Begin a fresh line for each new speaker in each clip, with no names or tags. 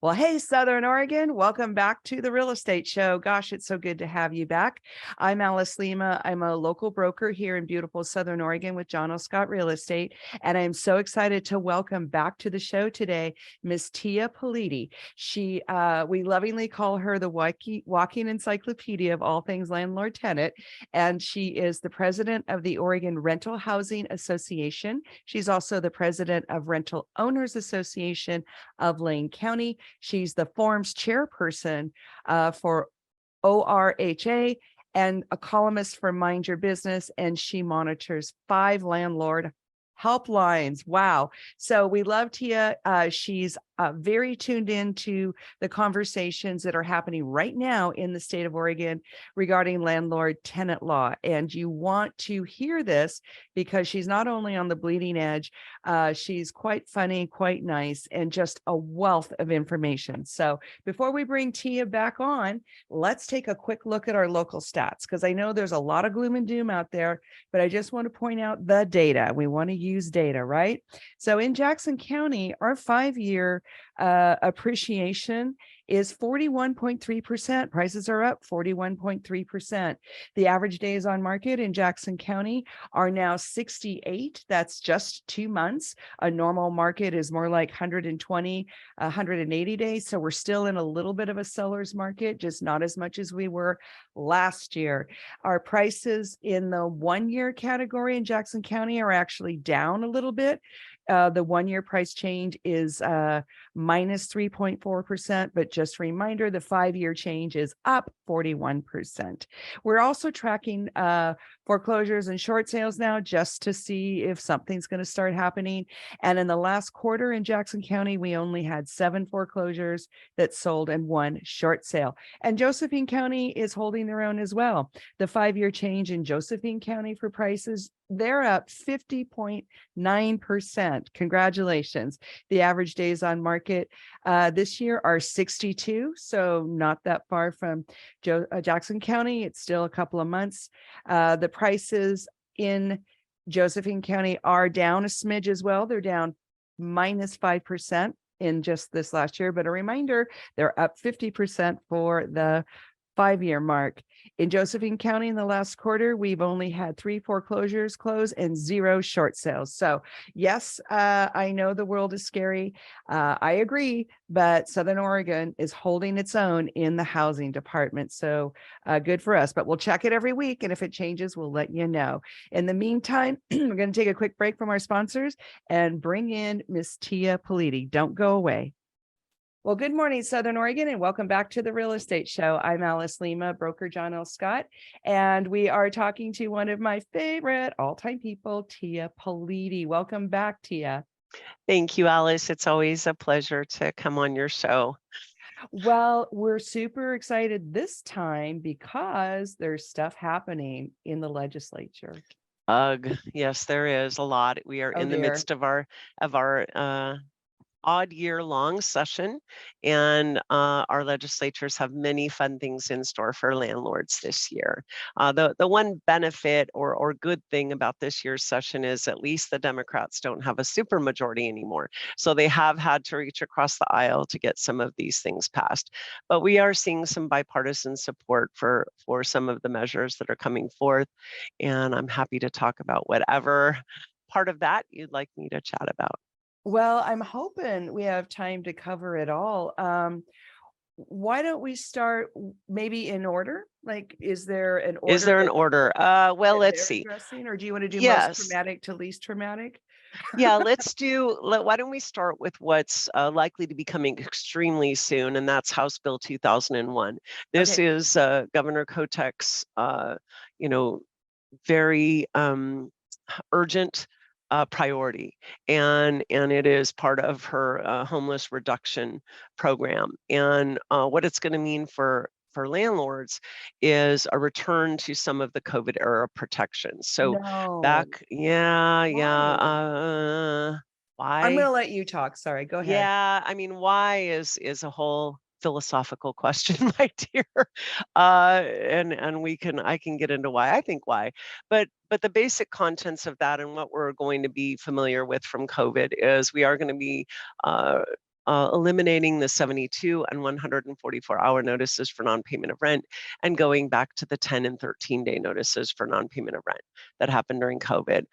Well, hey, Southern Oregon, welcome back to the Real Estate Show. Gosh, it's so good to have you back. I'm Alice Lema. I'm a local broker here in beautiful Southern Oregon with John L. Scott Real Estate. And I'm so excited to welcome back to the show today, Miss Tia Politi. We lovingly call her the walking encyclopedia of all things landlord tenant. And she is the president of the Oregon Rental Housing Association. She's also the president of Rental Owners Association of Lane County. She's the forums chairperson for ORHA and a columnist for Mind Your Business, and she monitors 5 landlord helplines. Wow. So we love Tia. She's very tuned into the conversations that are happening right now in the state of Oregon regarding landlord tenant law. And you want to hear this because she's not only on the bleeding edge, she's quite funny, quite nice, and just a wealth of information. So before we bring Tia back on, let's take a quick look at our local stats, because I know there's a lot of gloom and doom out there, but I just want to point out the data. We want to use data, right? So in Jackson County, our 5-year appreciation is 41.3%. Prices are up 41.3%. The average days on market in Jackson County are now 68. That's just 2 months. A normal market is more like 120, 180 days. So we're still in a little bit of a seller's market, just not as much as we were last year. Our prices in the 1-year category in Jackson County are actually down a little bit. The 1-year price change is minus 3.4%, but just a reminder, the 5-year change is up 41%. We're also tracking foreclosures and short sales now just to see if something's going to start happening. And in the last quarter in Jackson County, we only had 7 foreclosures that sold and 1 short sale. And Josephine County is holding their own as well. The 5-year change in Josephine County for prices, they're up 50.9%. Congratulations. The average days on market this year are 62, so not that far from Jackson County. It's still a couple of months. The prices in Josephine County are down a smidge as well. They're down minus 5% in just this last year, but a reminder, they're up 50% for the 5-year mark. In Josephine County in the last quarter, we've only had 3 foreclosures close and 0 short sales. So yes, I know the world is scary. I agree, but Southern Oregon is holding its own in the housing department. So good for us, but we'll check it every week. And if it changes, we'll let you know. In the meantime, we're going to take a quick break from our sponsors and bring in Miss Tia Politi. Don't go away. Well, good morning, Southern Oregon, and welcome back to the Real Estate Show. I'm Alice Lema, broker John L. Scott, and we are talking to one of my favorite all-time people, Tia Politi. Welcome back, Tia.
Thank you, Alice. It's always a pleasure to come on your show.
Well, we're super excited this time because there's stuff happening in the legislature.
Ugh, yes, there is a lot. We are in the midst of our odd year-long session, and our legislatures have many fun things in store for landlords this year. The one benefit or good thing about this year's session is at least the Democrats don't have a supermajority anymore. So they have had to reach across the aisle to get some of these things passed. But we are seeing some bipartisan support for some of the measures that are coming forth, and I'm happy to talk about whatever part of that you'd like me to chat about.
Well, I'm hoping we have time to cover it all. Why don't we start maybe in order? Like, is there an order?
Is there an order? Well, let's see.
Or do you want to do most traumatic to least traumatic?
Yeah, why don't we start with what's likely to be coming extremely soon, and that's House Bill 2001. This is Governor Kotek's, very urgent priority, and it is part of her homeless reduction program. And what it's going to mean for landlords is a return to some of the COVID era protections. So why?
I'm going to let you talk. Sorry, go ahead.
Yeah, I mean, why is a whole philosophical question, my dear. And I can get into why I think why. But the basic contents of that and what we're going to be familiar with from COVID is we are going to be eliminating the 72 and 144-hour notices for non-payment of rent and going back to the 10 and 13-day notices for non-payment of rent that happened during COVID.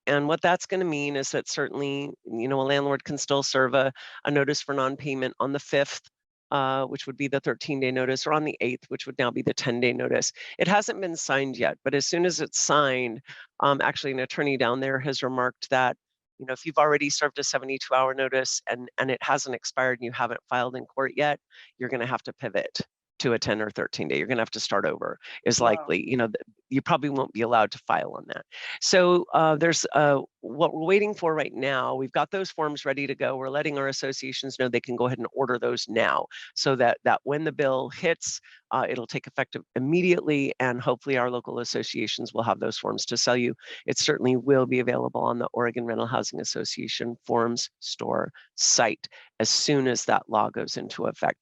And what that's going to mean is that certainly, a landlord can still serve a notice for non-payment on the 5th, which would be the 13-day notice, or on the 8th, which would now be the 10-day notice. It hasn't been signed yet, but as soon as it's signed, actually an attorney down there has remarked that, if you've already served a 72-hour notice and it hasn't expired and you haven't filed in court yet, you're going to have to pivot to a 10 or 13-day. You're going to have to start over is likely. You probably won't be allowed to file on that. So there's what we're waiting for right now. We've got those forms ready to go. We're letting our associations know they can go ahead and order those now, so that when the bill hits, it'll take effect immediately, and hopefully our local associations will have those forms to sell you. It certainly will be available on the Oregon Rental Housing Association Forms Store site as soon as that law goes into effect.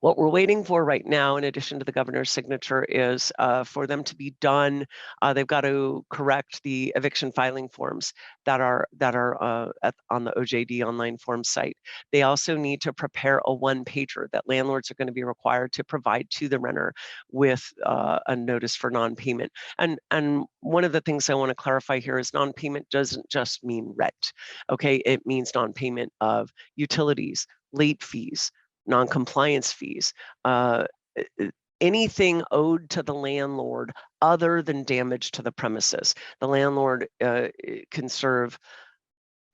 What we're waiting for right now, in addition to the governor's signature, is for them to be done. They've got to correct the eviction filing forms that are on the OJD online form site. They also need to prepare a one-pager that landlords are going to be required to provide to the renter with a notice for non-payment. And one of the things I want to clarify here is non-payment doesn't just mean rent. Okay, it means non-payment of utilities, late fees, non-compliance fees, anything owed to the landlord other than damage to the premises. The landlord can serve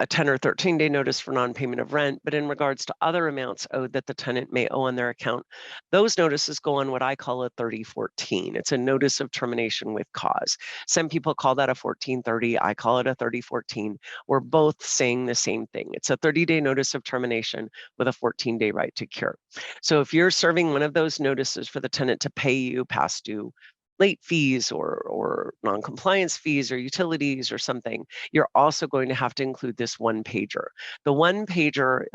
a 10 or 13-day notice for non-payment of rent, but in regards to other amounts owed that the tenant may owe on their account, those notices go on what I call a 3014. It's a notice of termination with cause. Some people call that a 1430. I call it a 3014. We're both saying the same thing. It's a 30-day notice of termination with a 14-day right to cure. So if you're serving one of those notices for the tenant to pay you past due late fees or non-compliance fees or utilities or something, you're also going to have to include this one pager. The one pager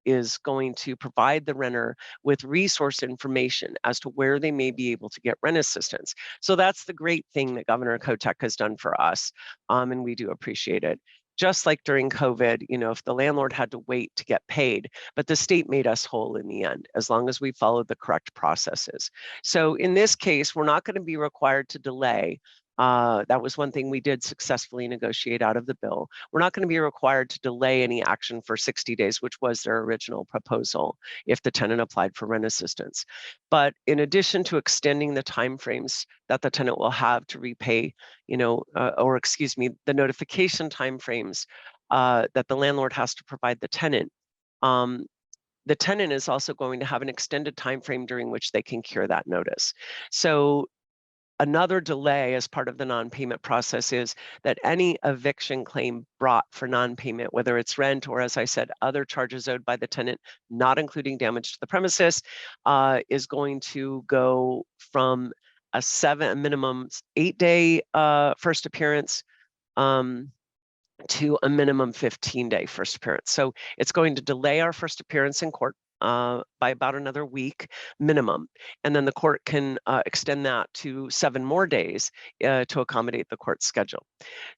is going to provide the renter with resource information as to where they may be able to get rent assistance. So that's the great thing that Governor Kotek has done for us, and we do appreciate it. Just like during COVID, if the landlord had to wait to get paid, but the state made us whole in the end, as long as we followed the correct processes. So in this case, we're not going to be required to delay. That was one thing we did successfully negotiate out of the bill. We're not going to be required to delay any action for 60 days, which was their original proposal if the tenant applied for rent assistance. But in addition to extending the timeframes that the tenant will have to repay, the notification timeframes that the landlord has to provide the tenant is also going to have an extended time frame during which they can cure that notice. So another delay as part of the non-payment process is that any eviction claim brought for non-payment, whether it's rent or, as I said, other charges owed by the tenant, not including damage to the premises, is going to go from a minimum 8-day first appearance to a minimum 15-day first appearance. So it's going to delay our first appearance in court by about another week minimum. And then the court can extend that to 7 more days to accommodate the court schedule.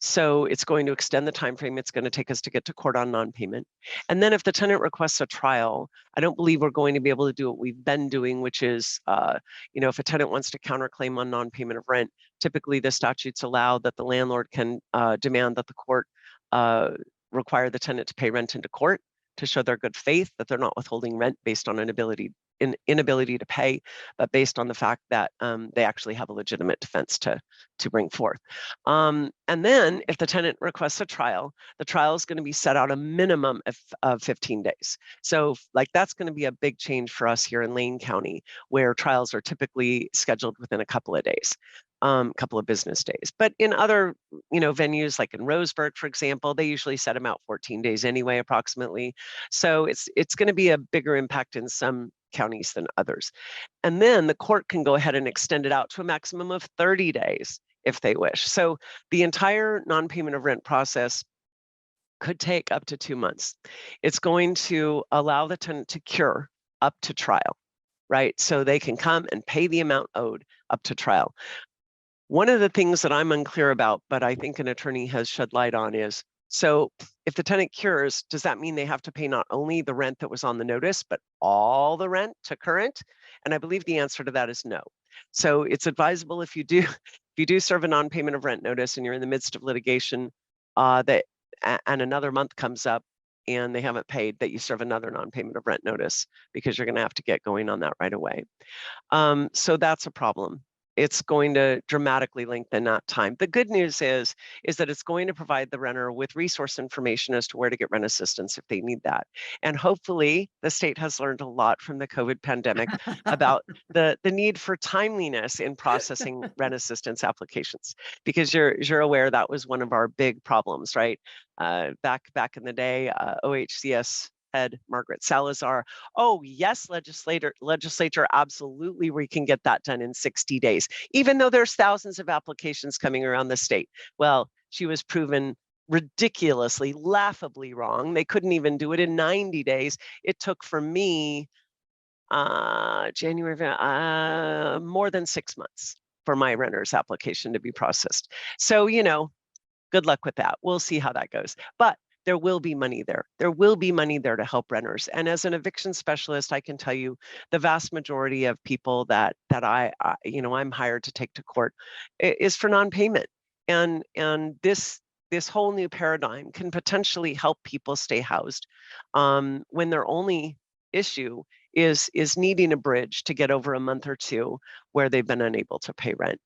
So it's going to extend the time frame it's going to take us to get to court on non-payment. And then if the tenant requests a trial, I don't believe we're going to be able to do what we've been doing, which is, if a tenant wants to counterclaim on non-payment of rent, typically the statutes allow that the landlord can demand that the court require the tenant to pay rent into court to show their good faith, that they're not withholding rent based on an inability to pay, but based on the fact that they actually have a legitimate defense to bring forth. And then if the tenant requests a trial, the trial is going to be set out a minimum of 15 days. So that's going to be a big change for us here in Lane County, where trials are typically scheduled within a couple of days. Couple of business days. But in other, venues like in Roseburg, for example, they usually set them out 14 days anyway, approximately. So it's going to be a bigger impact in some counties than others. And then the court can go ahead and extend it out to a maximum of 30 days if they wish. So the entire non-payment of rent process could take up to 2 months. It's going to allow the tenant to cure up to trial, right? So they can come and pay the amount owed up to trial. One of the things that I'm unclear about, but I think an attorney has shed light on, is So if the tenant cures, does that mean they have to pay not only the rent that was on the notice, but all the rent to current? And I believe the answer to that is no. So it's advisable if you do if you do serve a non-payment of rent notice and you're in the midst of litigation, and another month comes up and they haven't paid, that you serve another non-payment of rent notice, because you're going to have to get going on that right away. So that's a problem. It's going to dramatically lengthen that time. The good news is that it's going to provide the renter with resource information as to where to get rent assistance if they need that. And hopefully the state has learned a lot from the COVID pandemic about the need for timeliness in processing rent assistance applications, because you're aware that was one of our big problems, right? Back in the day, OHCS head Margaret Salazar, oh yes, legislature, absolutely, we can get that done in 60 days, even though there's thousands of applications coming around the state. Well, she was proven ridiculously, laughably wrong. They couldn't even do it in 90 days. It took for me more than 6 months for my renter's application to be processed. So, good luck with that. We'll see how that goes. But there will be money there. There will be money there to help renters. And as an eviction specialist, I can tell you the vast majority of people that I'm hired to take to court is for non-payment. And this whole new paradigm can potentially help people stay housed when their only issue is needing a bridge to get over a month or two where they've been unable to pay rent.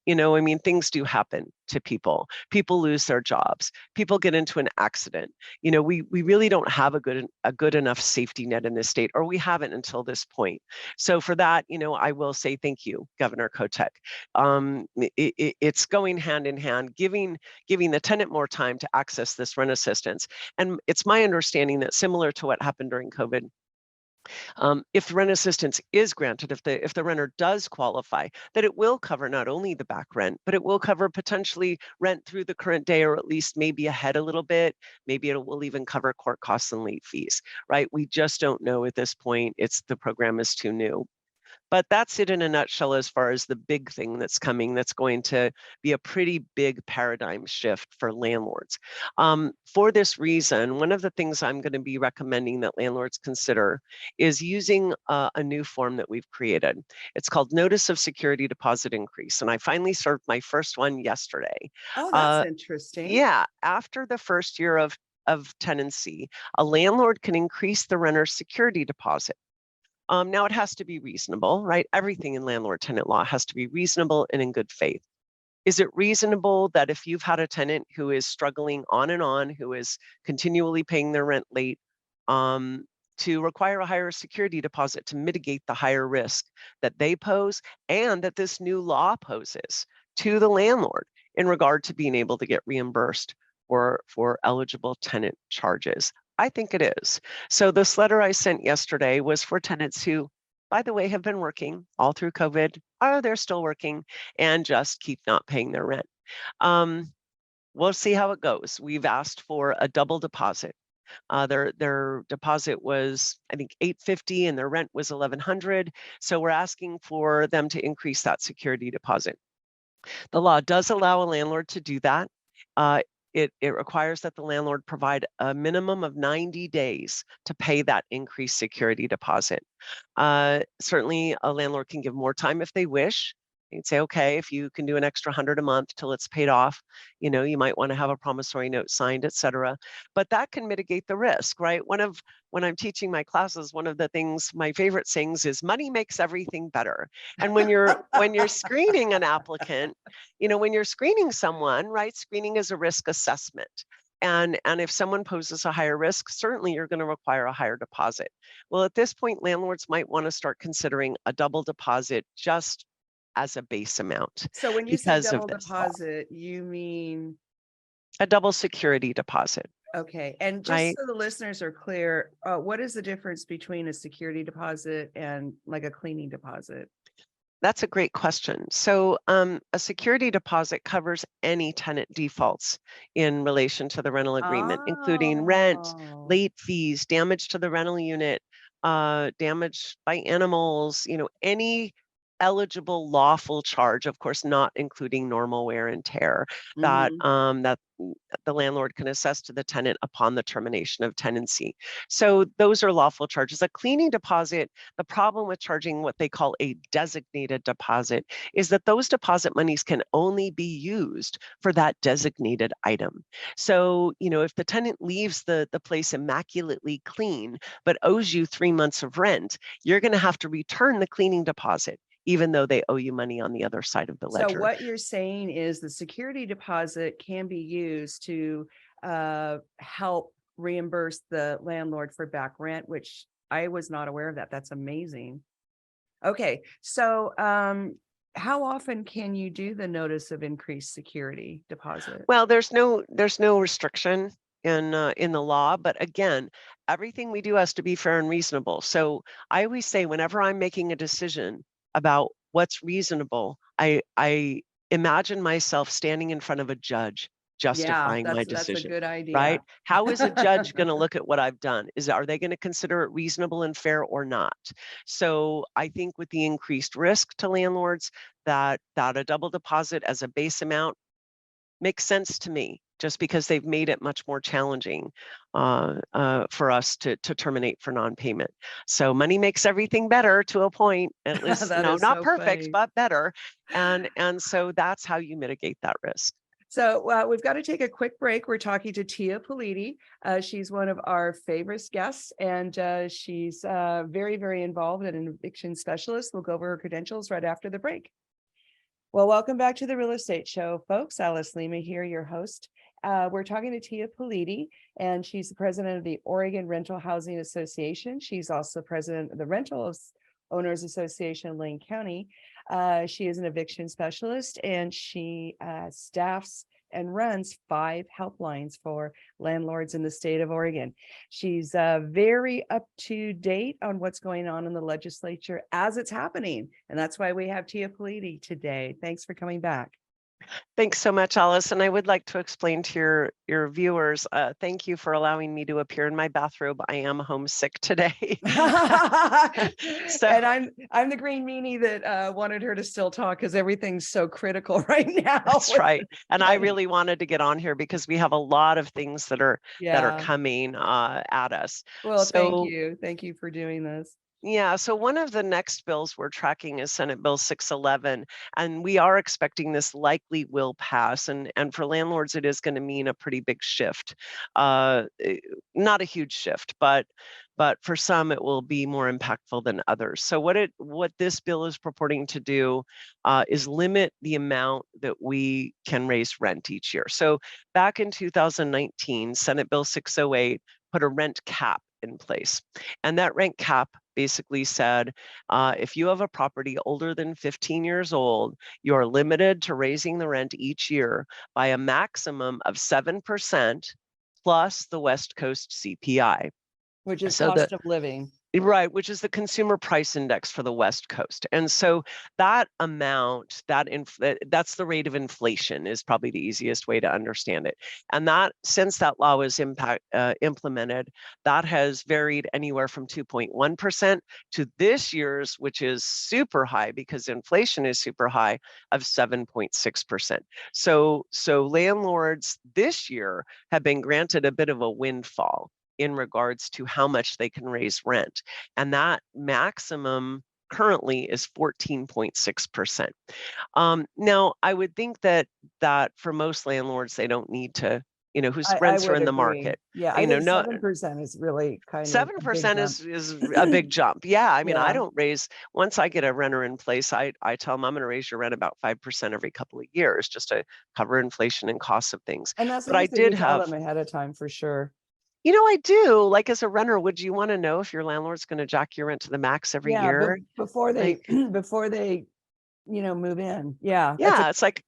Things do happen to people. People lose their jobs. People get into an accident. We really don't have a good enough safety net in this state, or we haven't until this point. So for that, I will say thank you, Governor Kotek. It's going hand in hand, giving the tenant more time to access this rent assistance. And it's my understanding that, similar to what happened during COVID, if the rent assistance is granted, if the renter does qualify, that it will cover not only the back rent, but it will cover potentially rent through the current day, or at least maybe ahead a little bit. Maybe it will even cover court costs and late fees, right? We just don't know at this point. The program is too new. But that's it in a nutshell as far as the big thing that's coming, that's going to be a pretty big paradigm shift for landlords. For this reason, one of the things I'm going to be recommending that landlords consider is using a new form that we've created. It's called Notice of Security Deposit Increase. And I finally served my first one yesterday.
Oh, that's interesting.
Yeah, after the first year of tenancy, a landlord can increase the renter's security deposit. Now, it has to be reasonable, right? Everything in landlord-tenant law has to be reasonable and in good faith. Is it reasonable that if you've had a tenant who is struggling on and on, who is continually paying their rent late, to require a higher security deposit to mitigate the higher risk that they pose and that this new law poses to the landlord in regard to being able to get reimbursed for eligible tenant charges? I think it is. So this letter I sent yesterday was for tenants who, by the way, have been working all through COVID, or they're still working and just keep not paying their rent. We'll see how it goes. We've asked for a double deposit. Their deposit was, I think, $850, and their rent was $1,100. So we're asking for them to increase that security deposit. The law does allow a landlord to do that. It requires that the landlord provide a minimum of 90 days to pay that increased security deposit. Certainly, a landlord can give more time if they wish. You'd say, okay, if you can do an extra 100 a month till it's paid off, you might want to have a promissory note signed, et cetera. But that can mitigate the risk, right? When I'm teaching my classes, one of the things, my favorite sayings is, money makes everything better. And when you're screening an applicant, when you're screening someone, right, screening is a risk assessment. And if someone poses a higher risk, certainly you're going to require a higher deposit. Well, at this point, landlords might want to start considering a double deposit just as a base amount.
So when you say double deposit, you mean
a double security deposit.
Okay. And just
right?
so the listeners are clear, what is the difference between a security deposit and like a cleaning deposit?
That's a great question. So a security deposit covers any tenant defaults in relation to the rental agreement, including rent, late fees, damage to the rental unit, damage by animals, any eligible lawful charge, of course, not including normal wear and tear, that that the landlord can assess to the tenant upon the termination of tenancy. So those are lawful charges. A cleaning deposit, the problem with charging what they call a designated deposit is that those deposit monies can only be used for that designated item. So, if the tenant leaves the place immaculately clean, but owes you 3 months of rent, you're going to have to return the cleaning deposit, even though they owe you money on the other side of the
So
ledger.
what you're saying is the security deposit can be used to help reimburse the landlord for back rent, which I was not aware of that. That's amazing. Okay, so how often can you do the notice of increased security deposit?
Well, there's no restriction in the law, but again, everything we do has to be fair and reasonable. So I always say, whenever I'm making a decision about what's reasonable, I imagine myself standing in front of a judge
Yeah,
justifying my
that's a
decision,
good idea.
right? How is a judge going to look at what I've done? Are they going to consider it reasonable and fair or not? So I think with the increased risk to landlords, that a double deposit as a base amount makes sense to me, just because they've made it much more challenging for us to terminate for non-payment. So money makes everything better to a point, at least,
That is
not
so
perfect,
funny.
but better. And so that's how you mitigate that risk.
So we've got to take a quick break. We're talking to Tia Politi. She's one of our favorite guests, and she's very, very involved and an eviction specialist. We'll go over her credentials right after the break. Well, welcome back to the Real Estate Show, folks. Alice Lema here, your host. We're talking to Tia Politi, and she's the president of the Oregon Rental Housing Association. She's also president of the Rental Owners Association in Lane County. She is an eviction specialist, and she staffs and runs 5 helplines for landlords in the state of Oregon. She's very up to date on what's going on in the legislature as it's happening. And that's why we have Tia Politi today. Thanks for coming back.
Thanks so much, Alice. And I would like to explain to your viewers, thank you for allowing me to appear in my bathrobe. I am homesick today.
And I'm the green meanie that wanted her to still talk because everything's so critical right now.
That's right. And I really wanted to get on here because we have a lot of things that are coming at us.
Well, thank you. Thank you for doing this.
Yeah, so one of the next bills we're tracking is Senate Bill 611, and we are expecting this likely will pass. And for landlords, it is going to mean a pretty big shift. Not a huge shift, but for some, it will be more impactful than others. So what this bill is purporting to do is limit the amount that we can raise rent each year. So back in 2019, Senate Bill 608 put a rent cap in place. And that rent cap basically said, if you have a property older than 15 years old, you are limited to raising the rent each year by a maximum of 7% plus the West Coast CPI.
Which is cost of living.
Right, which is the consumer price index for the West Coast. And so that amount, that's the rate of inflation, is probably the easiest way to understand it. And that, since that law was implemented, that has varied anywhere from 2.1% to this year's, which is super high because inflation is super high, of 7.6%. So landlords this year have been granted a bit of a windfall in regards to how much they can raise rent. And that maximum currently is 14.6%. Now, I would think that for most landlords, they don't need to, whose rents are in the market.
Yeah, I think 7% is really kind of
7% is a big jump. Yeah, I mean, I don't raise, once I get a renter in place, I tell them I'm going to raise your rent about 5% every couple of years just to cover inflation and costs of things.
And that's
what I did have
them ahead of time for sure.
I do. Like, as a renter, would you want to know if your landlord's going to jack your rent to the max every year?
Before they move in. Yeah.
Yeah, it's like,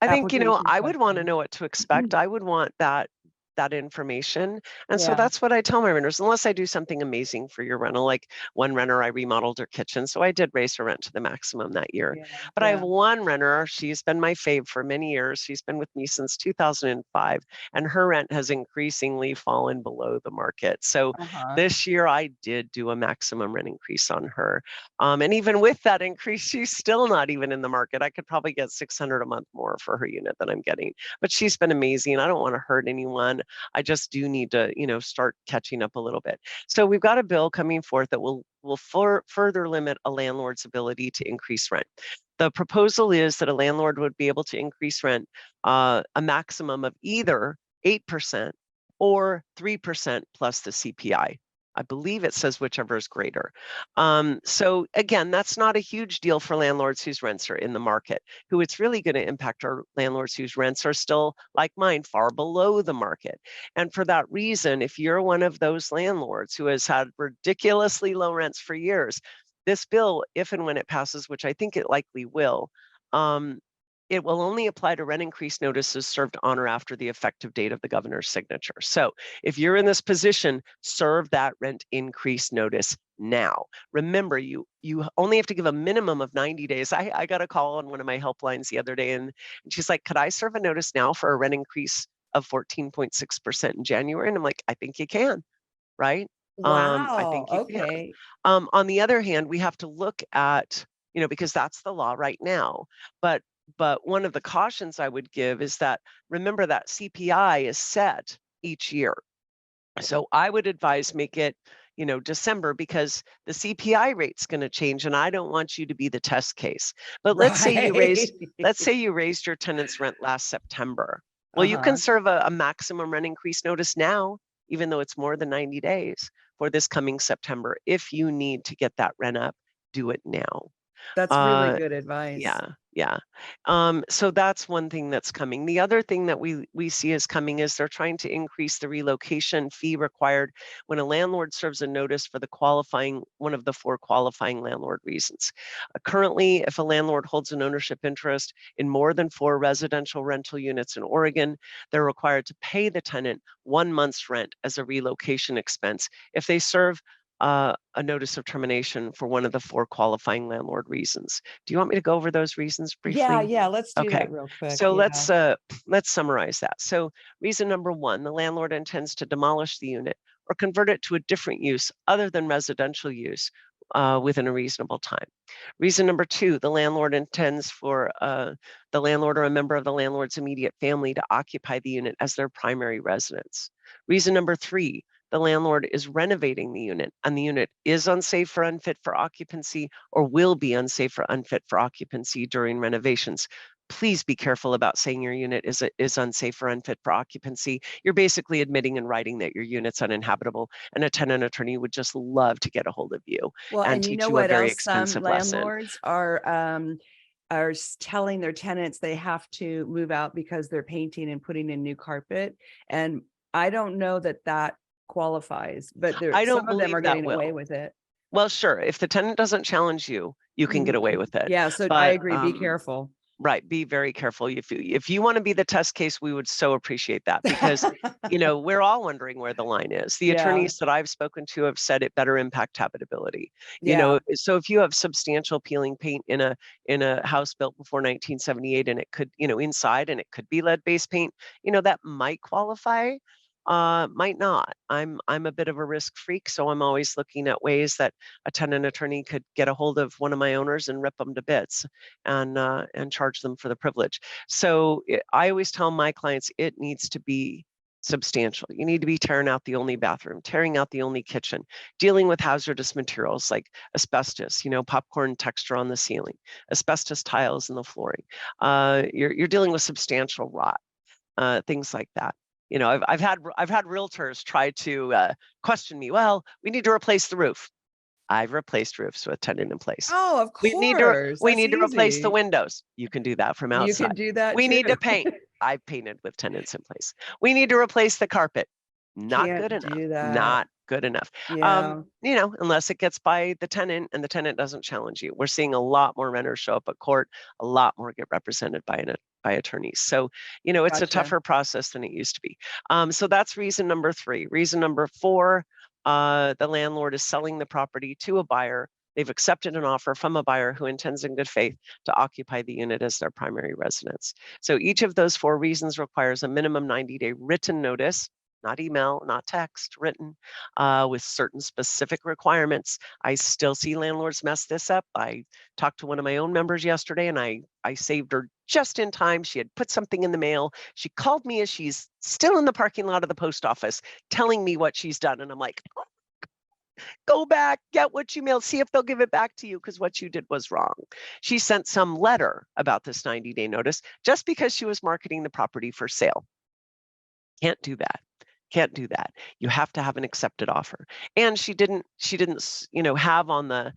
I think, I would want to know what to expect. I would want that that information. And so
Yeah.
that's what I tell my renters, unless I do something amazing for your rental, like one renter, I remodeled her kitchen. So I did raise her rent to the maximum that year.
Yeah.
But I have
Yeah.
one renter, she's been my fave for many years. She's been with me since 2005, and her rent has increasingly fallen below the market. So
Uh-huh.
this year I did do a maximum rent increase on her. And even with that increase, she's still not even in the market. I could probably get $600 a month more for her unit than I'm getting. But she's been amazing. I don't want to hurt anyone. I just do need to, start catching up a little bit. So we've got a bill coming forth that will further limit a landlord's ability to increase rent. The proposal is that a landlord would be able to increase rent a maximum of either 8% or 3% plus the CPI. I believe it says whichever is greater. So again, that's not a huge deal for landlords whose rents are in the market. Who it's really going to impact are landlords whose rents are still, like mine, far below the market. And for that reason, if you're one of those landlords who has had ridiculously low rents for years, this bill, if and when it passes, which I think it likely will, it will only apply to rent increase notices served on or after the effective date of the governor's signature. So if you're in this position, serve that rent increase notice now. Remember, you only have to give a minimum of 90 days. I got a call on one of my helplines the other day, and she's like, could I serve a notice now for a rent increase of 14.6% in January? And I'm like, I think you can, right? I
Wow.
think you can.
Okay.
On the other hand, we have to look at, because that's the law right now. But one of the cautions I would give is that, remember that CPI is set each year. So I would advise make it, December, because the CPI rate's going to change, and I don't want you to be the test case. But let's say you raised your tenant's rent last September. Well, you can
Uh-huh.
serve a maximum rent increase notice now, even though it's more than 90 days for this coming September. If you need to get that rent up, do it now.
That's really
Uh,
good advice.
yeah, yeah. So that's one thing that's coming. The other thing that we see is coming is they're trying to increase the relocation fee required when a landlord serves a notice for one of the 4 qualifying landlord reasons. Currently, if a landlord holds an ownership interest in more than 4 residential rental units in Oregon, they're required to pay the tenant 1 month's rent as a relocation expense if they serve a notice of termination for one of the 4 qualifying landlord reasons. Do you want me to go over those reasons
Yeah,
briefly?
yeah, let's do
Okay,
that real quick.
so
Yeah.
let's summarize that. So reason number 1, the landlord intends to demolish the unit or convert it to a different use other than residential use within a reasonable time. Reason number 2, the landlord intends for the landlord or a member of the landlord's immediate family to occupy the unit as their primary residence. Reason number 3, the landlord is renovating the unit and the unit is unsafe or unfit for occupancy or will be unsafe or unfit for occupancy during renovations. Please be careful about saying your unit is unsafe or unfit for occupancy. You're basically admitting in writing that your unit's uninhabitable, and a tenant attorney would just love to get a hold of you
Well,
and
and you
teach
know
you a
what
very
else? Some
expensive lesson.
landlords are telling their tenants they have to move out because they're painting and putting in new carpet. And I don't know that that qualifies, but
I
some
don't
of them
believe
are
that
getting away
will.
with it.
Well, sure, if the tenant doesn't challenge you, you can get away
Mhm.
with it.
Yeah, so I
But
agree. Be careful.
right, be very careful. If you want to be the test case, we would so appreciate that, because we're all wondering where the line is. The
Yeah,
attorneys that I've spoken to have said it better impact habitability.
yeah.
So if you have substantial peeling paint in a house built before 1978, and it could, inside, and it could be lead-based paint, that might qualify. Might not. I'm a bit of a risk freak, so I'm always looking at ways that a tenant attorney could get a hold of one of my owners and rip them to bits and charge them for the privilege. So I always tell my clients it needs to be substantial. You need to be tearing out the only bathroom, tearing out the only kitchen, dealing with hazardous materials like asbestos, popcorn texture on the ceiling, asbestos tiles in the flooring. You're dealing with substantial rot, things like that. I've had realtors try to question me. Well, we need to replace the roof. I've replaced roofs with tenant in place.
Oh, of
We need to
course.
we
That's
need to replace the
easy.
windows. You can do that from
You
outside.
can do that
We need to
too.
paint. I've painted with tenants in place. We need to replace the carpet. Not good
Can't
enough.
do that.
Not good enough.
Yeah.
Unless it gets by the tenant and the tenant doesn't challenge you. We're seeing a lot more renters show up at court, a lot more get represented by by attorneys. So, it's a
Gotcha.
tougher process than it used to be. So that's reason number 3. Reason number 4, the landlord is selling the property to a buyer. They've accepted an offer from a buyer who intends in good faith to occupy the unit as their primary residence. So each of those 4 reasons requires a minimum 90-day written notice, not email, not text, written, with certain specific requirements. I still see landlords mess this up. I talked to one of my own members yesterday, and I saved her just in time. She had put something in the mail. She called me as she's still in the parking lot of the post office telling me what she's done. And I'm like, go back, get what you mailed, see if they'll give it back to you, because what you did was wrong. She sent some letter about this 90-day notice just because she was marketing the property for sale. Can't do that. Can't do that. You have to have an accepted offer. And she didn't, have on the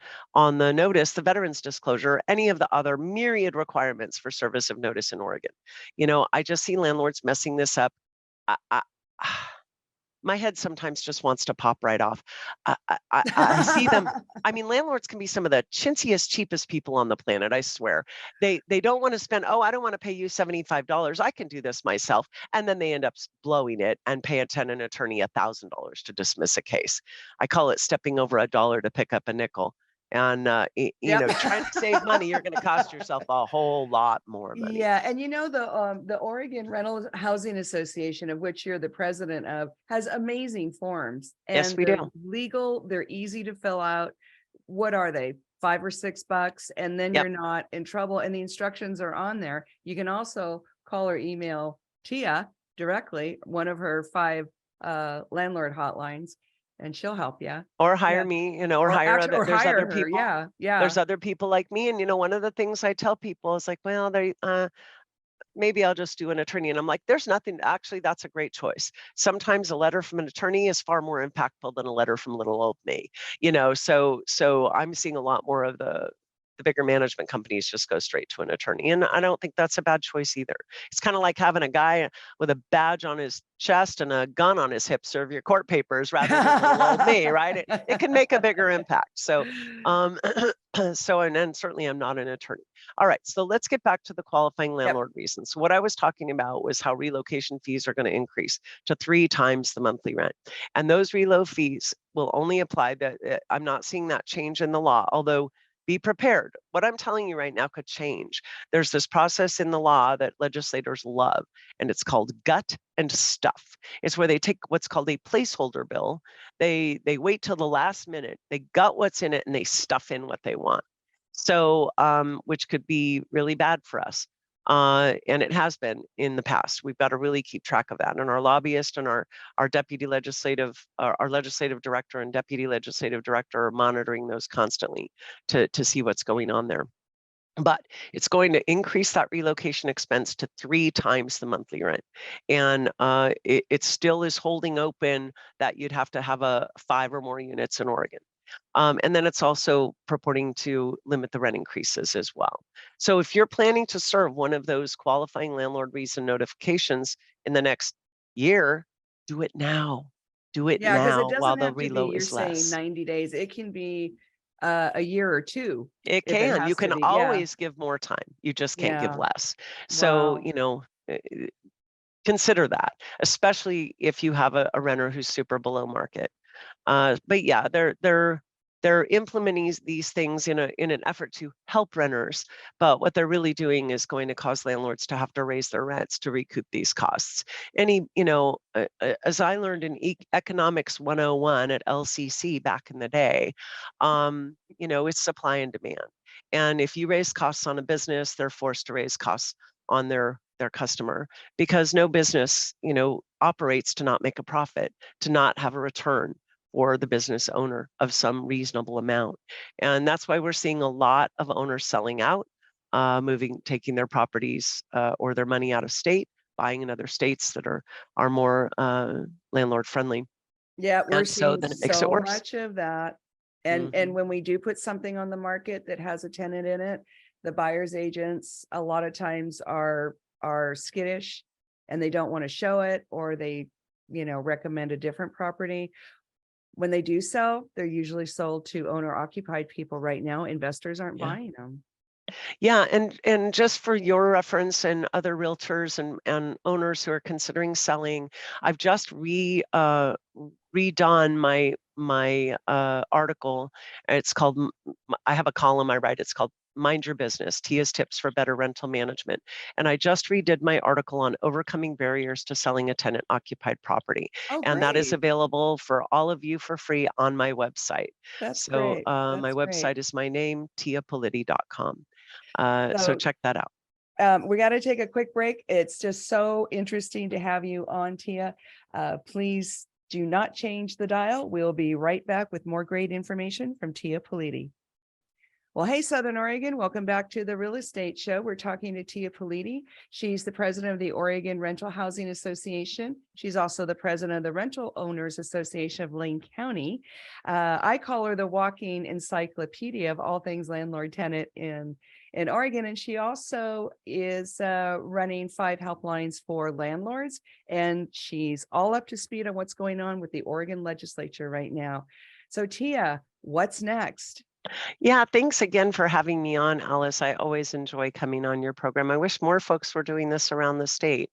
notice, the veterans disclosure, any of the other myriad requirements for service of notice in Oregon. I just see landlords messing this up. My head sometimes just wants to pop right off. I see them. I mean, landlords can be some of the chintziest, cheapest people on the planet, I swear. They don't want to spend, I don't want to pay you $75. I can do this myself. And then they end up blowing it and pay an attorney $1,000 to dismiss a case. I call it stepping over a dollar to pick up a nickel. And, trying to save money, you're going to cost yourself a whole lot more money.
Yeah. And the Oregon Rental Housing Association, of which you're the president of, has amazing forms. And
yes, we do.
Legal, they're easy to fill out. What are they? $5 or $6, and then
Yep.
you're not in trouble. And the instructions are on there. You can also call or email Tia directly, one of her 5 landlord hotlines, and she'll help you.
Or hire me, or hire other. There's other people.
Yeah.
There's other people like me, and one of the things I tell people is like, well, maybe I'll just do an attorney, and I'm like, there's nothing. Actually, that's a great choice. Sometimes a letter from an attorney is far more impactful than a letter from little old me. So I'm seeing a lot more of the bigger management companies just go straight to an attorney. And I don't think that's a bad choice either. It's kind of like having a guy with a badge on his chest and a gun on his hip serve your court papers rather than little old me, right? It can make a bigger impact. So, and then certainly I'm not an attorney. All right, so let's get back to the qualifying landlord reasons. What I was talking about was how relocation fees are going to increase to 3 times the monthly rent. And those relo fees will only apply I'm not seeing that change in the law, although be prepared. What I'm telling you right now could change. There's this process in the law that legislators love, and it's called gut and stuff. It's where they take what's called a placeholder bill. They wait till the last minute, they gut what's in it, and they stuff in what they want. So, which could be really bad for us. And it has been in the past. We've got to really keep track of that. And our lobbyist and our legislative director and deputy legislative director are monitoring those constantly to see what's going on there. But it's going to increase that relocation expense to 3 times the monthly rent. And it still is holding open that you'd have to have 5 or more units in Oregon. And then it's also purporting to limit the rent increases as well. So if you're planning to serve one of those qualifying landlord reason notifications in the next year, do it now. Do it now while the relo is less.
You're saying 90 days. It can be a year or 2.
It can. You can always give more time. You just can't give less. So, consider that, especially if you have a renter who's super below market. But yeah, they're implementing these things in an effort to help renters. But what they're really doing is going to cause landlords to have to raise their rents to recoup these costs. As I learned in Economics 101 at LCC back in the day, it's supply and demand. And if you raise costs on a business, they're forced to raise costs on their customer, because no business, operates to not make a profit, to not have a return for the business owner of some reasonable amount. And that's why we're seeing a lot of owners selling out, taking their properties or their money out of state, buying in other states that are more landlord friendly.
Yeah, we're seeing
then it makes it worse.
Much of that. And when we do put something on the market that has a tenant in it, the buyer's agents a lot of times are skittish and they don't want to show it, or they, recommend a different property. When they do sell, they're usually sold to owner occupied people right now. Investors aren't buying them.
Yeah, and just for your reference and other realtors and owners who are considering selling, I've just redone my article. It's called I have a column I write. It's called Mind Your Business, Tia's Tips for Better Rental Management. And I just redid my article on overcoming barriers to selling a tenant occupied property.
Oh,
And that is
great.
available for all of you for free on my website.
That's
So
great.
my
That's great.
website is my name, tiapoliti.com. So
So
check that out.
we got to take a quick break. It's just so interesting to have you on, Tia. Please do not change the dial. We'll be right back with more great information from Tia Politi. Well, hey, Southern Oregon, welcome back to the Real Estate Show. We're talking to Tia Politi. She's the president of the Oregon Rental Housing Association. She's also the president of the Rental Owners Association of Lane County. I call her the walking encyclopedia of all things landlord tenant in Oregon. And she also is running 5 helplines for landlords. And she's all up to speed on what's going on with the Oregon legislature right now. So Tia, what's next?
Yeah, thanks again for having me on, Alice. I always enjoy coming on your program. I wish more folks were doing this around the state.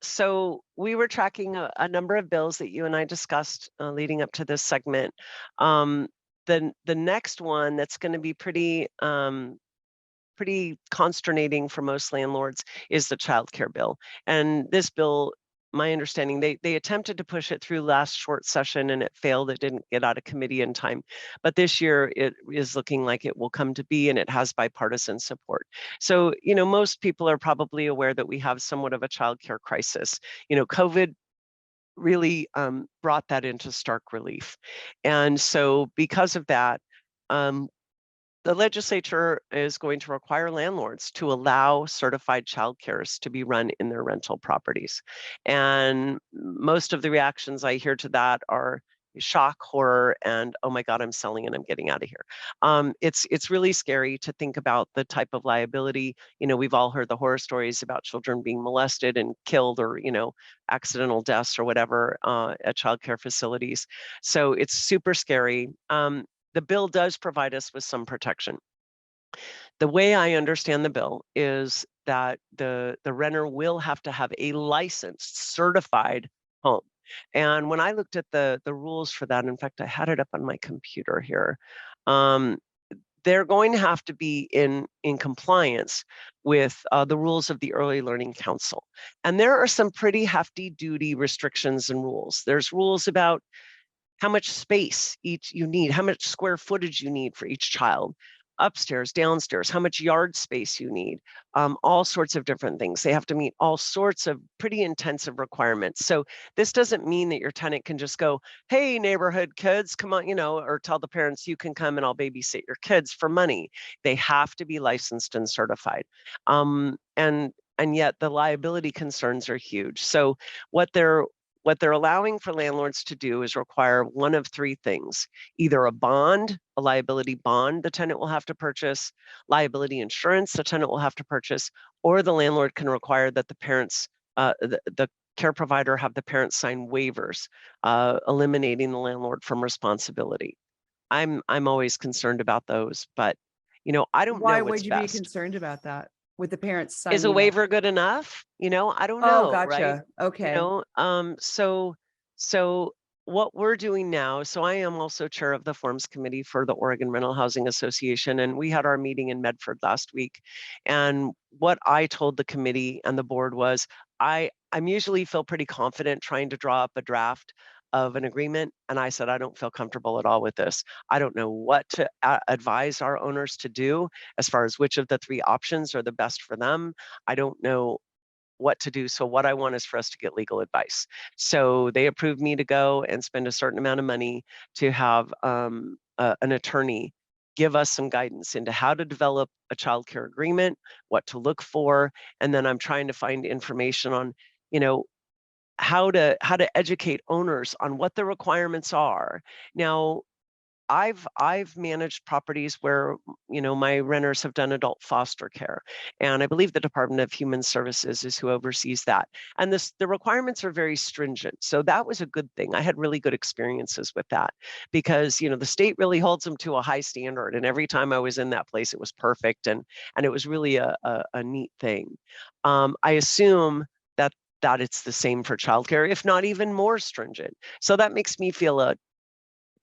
So we were tracking a number of bills that you and I discussed leading up to this segment. The next one that's going to be pretty consternating for most landlords is the child care bill. And this bill, my understanding, they attempted to push it through last short session and it failed. It didn't get out of committee in time. But this year it is looking like it will come to be, and it has bipartisan support. So, most people are probably aware that we have somewhat of a child care crisis. COVID really brought that into stark relief. And so because of that, the legislature is going to require landlords to allow certified childcares to be run in their rental properties. And most of the reactions I hear to that are shock, horror, and oh my God, I'm selling and I'm getting out of here. It's really scary to think about the type of liability. We've all heard the horror stories about children being molested and killed, or accidental deaths or whatever at childcare facilities. So it's super scary. The bill does provide us with some protection. The way I understand the bill is that the renter will have to have a licensed, certified home. And when I looked at the rules for that, in fact, I had it up on my computer here. They're going to have to be in compliance with the rules of the Early Learning Council. And there are some pretty hefty duty restrictions and rules. There's rules about how much space you need, how much square footage you need for each child, upstairs, downstairs, how much yard space you need, all sorts of different things. They have to meet all sorts of pretty intensive requirements. So this doesn't mean that your tenant can just go, hey, neighborhood kids, come on, or tell the parents you can come and I'll babysit your kids for money. They have to be licensed and certified. And yet the liability concerns are huge. So what they're allowing for landlords to do is require one of 3 things: either a bond, a liability bond the tenant will have to purchase, liability insurance the tenant will have to purchase, or the landlord can require that the parents, the care provider, have the parents sign waivers, eliminating the landlord from responsibility. I'm always concerned about those, but I don't know
Why
what's
would you be
best.
concerned about that with the parents
Is a
signing it?
waiver good enough? I don't
Oh,
know, right?
gotcha. Okay.
So what we're doing now, so I am also chair of the forms committee for the Oregon Rental Housing Association, and we had our meeting in Medford last week. And what I told the committee and the board was, I'm usually feel pretty confident trying to draw up a draft of an agreement. And I said, I don't feel comfortable at all with this. I don't know what to advise our owners to do as far as which of the 3 options are the best for them. I don't know what to do. So what I want is for us to get legal advice. So they approved me to go and spend a certain amount of money to have an attorney give us some guidance into how to develop a child care agreement, what to look for, and then I'm trying to find information on, how to educate owners on what the requirements are. Now, I've managed properties where, my renters have done adult foster care, and I believe the Department of Human Services is who oversees that. And the requirements are very stringent. So that was a good thing. I had really good experiences with that because, the state really holds them to a high standard. And every time I was in that place, it was perfect. And it was really a neat thing. I assume that it's the same for childcare, if not even more stringent. So that makes me feel a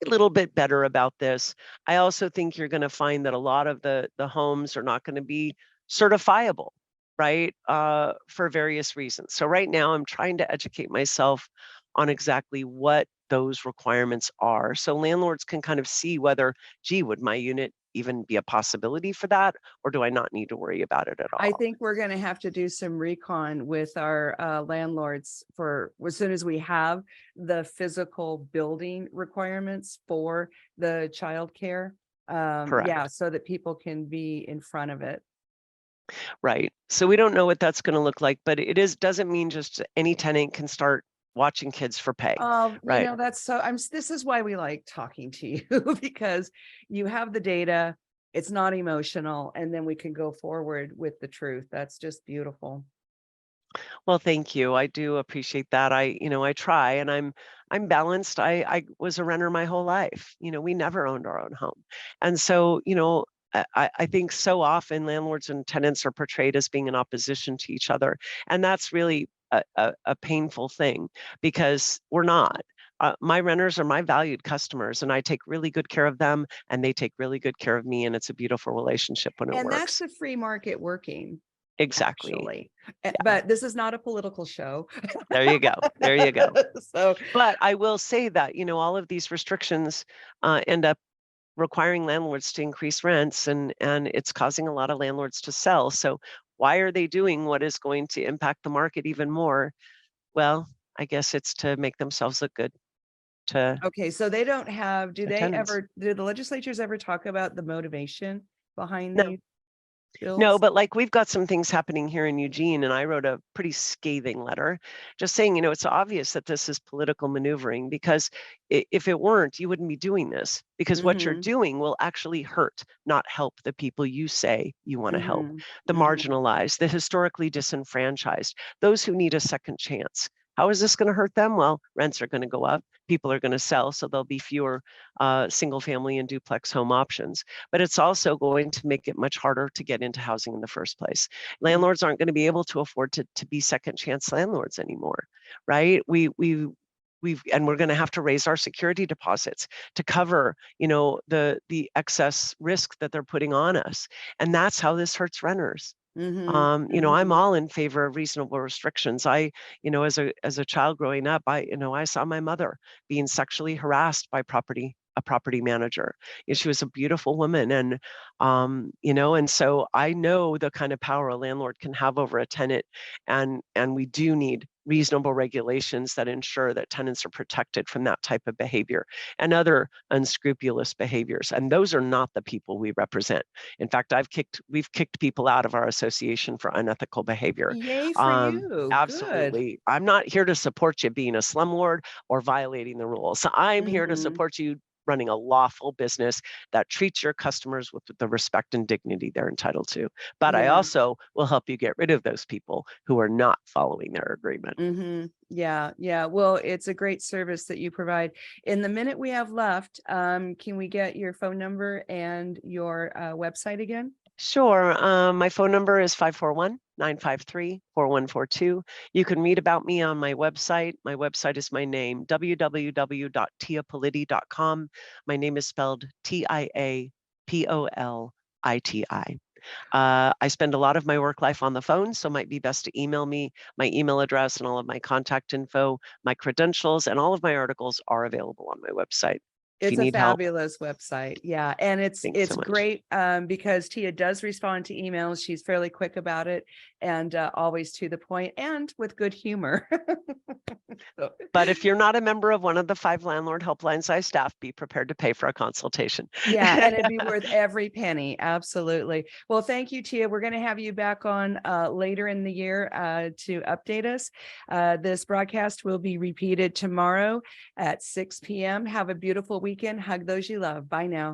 little bit better about this. I also think you're going to find that a lot of the homes are not going to be certifiable, right? For various reasons. So right now I'm trying to educate myself on exactly what those requirements are. So landlords can kind of see whether, gee, would my unit even be a possibility for that? Or do I not need to worry about it at
I
all?
think we're going to have to do some recon with our landlords for as soon as we have the physical building requirements for the childcare.
Correct.
Yeah, so that people can be in front of it.
Right. So we don't know what that's going to look like, but doesn't mean just any tenant can start watching kids for pay. Right.
That's so this is why we like talking to you because you have the data, it's not emotional, and then we can go forward with the truth. That's just beautiful.
Well, thank you. I do appreciate that. I try, and I'm balanced. I was a renter my whole life. We never owned our own home. And so, I think so often landlords and tenants are portrayed as being in opposition to each other. And that's really a painful thing because we're not. My renters are my valued customers, and I take really good care of them, and they take really good care of me. And it's a beautiful relationship when it
And that's
works.
the free market working.
Exactly.
Actually.
Yeah.
But this is not a political show.
There you go. There you go.
So,
But I will say that, all of these restrictions end up requiring landlords to increase rents, and it's causing a lot of landlords to sell. So why are they doing what is going to impact the market even more? Well, I guess it's to make themselves look good to
okay, so they don't have, do
tenants.
the legislatures ever talk about the motivation behind
No.
these
No,
bills?
but like we've got some things happening here in Eugene, and I wrote a pretty scathing letter just saying, it's obvious that this is political maneuvering because if it weren't, you wouldn't be doing this because what you're
Mm-hmm.
doing will actually hurt, not help the people you say you want to help,
Mm-hmm.
the
Mm-hmm.
marginalized, the historically disenfranchised, those who need a second chance. How is this going to hurt them? Well, rents are going to go up. People are going to sell, so there'll be fewer single family and duplex home options. But it's also going to make it much harder to get into housing in the first place. Landlords aren't going to be able to afford to be second chance landlords anymore, right? And we're going to have to raise our security deposits to cover, the excess risk that they're putting on us. And that's how this hurts renters.
Mm-hmm.
I'm
Mm-hmm.
all in favor of reasonable restrictions. As a child growing up, I saw my mother being sexually harassed by a property manager. She was a beautiful woman, and so I know the kind of power a landlord can have over a tenant, and we do need reasonable regulations that ensure that tenants are protected from that type of behavior and other unscrupulous behaviors. And those are not the people we represent. In fact, we've kicked people out of our association for unethical behavior.
Yay for you. Good.
Absolutely. I'm not here to support you being a slumlord or violating the rules. I'm here to
Mm-hmm.
support you running a lawful business that treats your customers with the respect and dignity they're entitled to. But I
Yeah.
also will help you get rid of those people who are not following their agreement.
Mm-hmm. Yeah. Yeah. Well, it's a great service that you provide. In the minute we have left, can we get your phone number and your website again?
Sure. My phone number is 541-953-4142. You can read about me on my website. My website is my name, www.tiapoliti.com. My name is spelled Tiapoliti. I spend a lot of my work life on the phone, so it might be best to email me. My email address and all of my contact info, my credentials, and all of my articles are available on my website. If you
It's a
need help,
fabulous website. Yeah. And it's
thanks so much.
great because Tia does respond to emails. She's fairly quick about it and always to the point and with good humor.
But if you're not a member of one of the 5 landlord helplines I staff, be prepared to pay for a consultation.
Yeah, and it'd be worth every penny. Absolutely. Well, thank you, Tia. We're going to have you back on later in the year to update us. This broadcast will be repeated tomorrow at 6 p.m. Have a beautiful week. weekend. Hug those you love. Bye now.